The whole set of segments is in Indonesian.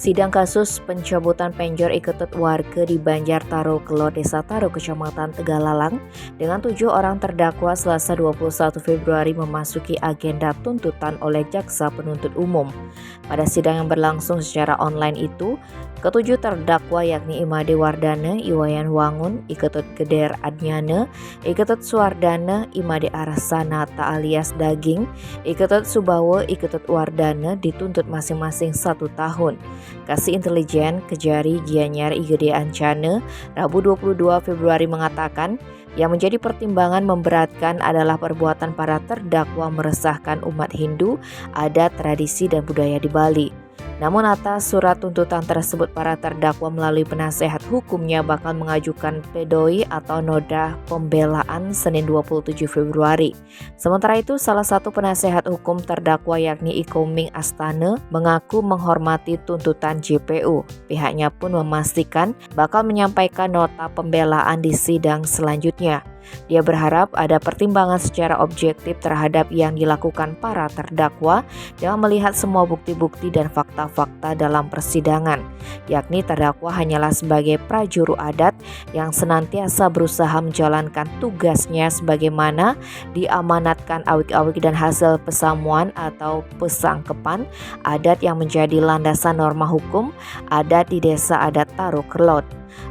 Sidang kasus pencabutan penjor iketut warga di Banjar Taro Kelot, Desa Taro, Kecamatan Tegalalang dengan 7 orang terdakwa Selasa 21 Februari memasuki agenda tuntutan oleh Jaksa Penuntut Umum. Pada sidang yang berlangsung secara online itu, ketujuh terdakwa yakni Imade Wardana, Iwayan Wangun, Iketut Geder Adnyana, Iketut Suwardana, Imade Arsanata alias Daging, Iketut Subawa, Iketut Wardana dituntut masing-masing 1 tahun. Kasih Intelijen Kejari Gianyar Igede Ancana Rabu 22 Februari mengatakan yang menjadi pertimbangan memberatkan adalah perbuatan para terdakwa meresahkan umat Hindu, adat, tradisi, dan budaya di Bali. Namun atas surat tuntutan tersebut para terdakwa melalui penasehat hukumnya bakal mengajukan pledoi atau noda pembelaan Senin 27 Februari. Sementara itu salah satu penasehat hukum terdakwa yakni Ikoming Astana mengaku menghormati tuntutan JPU. Pihaknya pun memastikan bakal menyampaikan nota pembelaan di sidang selanjutnya. Dia berharap ada pertimbangan secara objektif terhadap yang dilakukan para terdakwa dengan melihat semua bukti-bukti dan fakta-fakta dalam persidangan, yakni terdakwa hanyalah sebagai prajuru adat yang senantiasa berusaha menjalankan tugasnya sebagaimana diamanatkan awik-awik dan hasil pesamuan atau pesangkepan adat yang menjadi landasan norma hukum adat di Desa Adat Taro Kelot.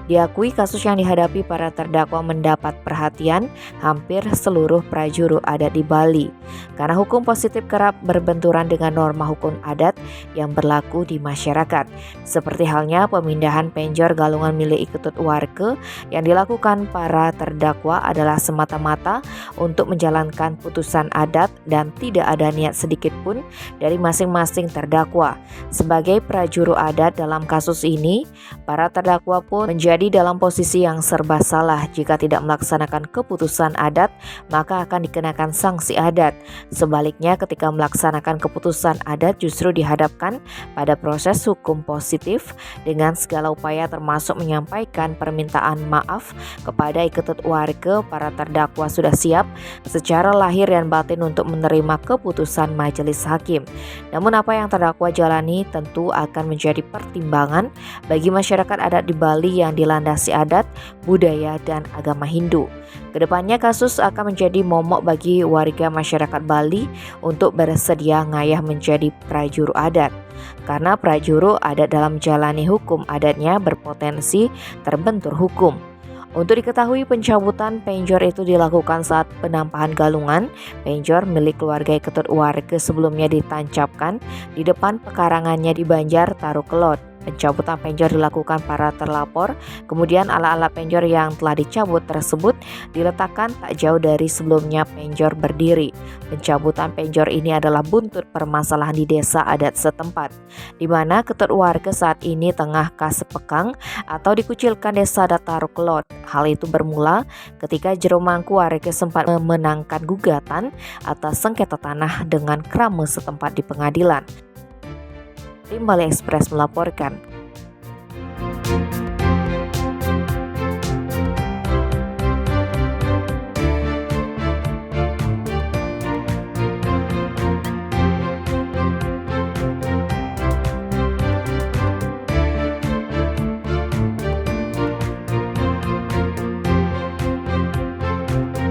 Diakui kasus yang dihadapi para terdakwa mendapat perhatian hampir seluruh prajuru adat di Bali karena hukum positif kerap berbenturan dengan norma hukum adat yang berlaku di masyarakat, seperti halnya pemindahan penjor galungan milik Iketut warga yang dilakukan para terdakwa adalah semata-mata untuk menjalankan putusan adat dan tidak ada niat sedikit pun dari masing-masing terdakwa. Sebagai prajuru adat dalam kasus ini, para terdakwa pun menjadi dalam posisi yang serba salah. Jika tidak melaksanakan keputusan adat, maka akan dikenakan sanksi adat. Sebaliknya, ketika melaksanakan keputusan adat justru dihadapkan pada proses hukum positif dengan segala upaya termasuk menyampaikan permintaan maaf kepada Iketut warga. Para terdakwa sudah siap secara lahir dan batin untuk menerima keputusan majelis hakim. Namun apa yang terdakwa jalani tentu akan menjadi pertimbangan bagi masyarakat adat di Bali yang dilandasi adat, budaya, dan agama Hindu. Kedepannya kasus akan menjadi momok bagi warga masyarakat Bali untuk bersedia ngayah menjadi prajuru adat. Karena prajuru adat dalam menjalani hukum adatnya berpotensi terbentur hukum. Untuk diketahui pencabutan penjor itu dilakukan saat penampahan galungan penjor milik keluarga Iketut warga sebelumnya ditancapkan di depan pekarangannya di Banjar Taro Kelot. Pencabutan penjor dilakukan para terlapor, kemudian alat-alat penjor yang telah dicabut tersebut diletakkan tak jauh dari sebelumnya penjor berdiri. Pencabutan penjor ini adalah buntut permasalahan di desa adat setempat, di mana Ketut warga saat ini tengah kasepekang atau dikucilkan Desa Adat Taro Kelot. Hal itu bermula ketika Jero Mangku warga sempat memenangkan gugatan atas sengketa tanah dengan krama setempat di pengadilan. Tim Bali Express melaporkan.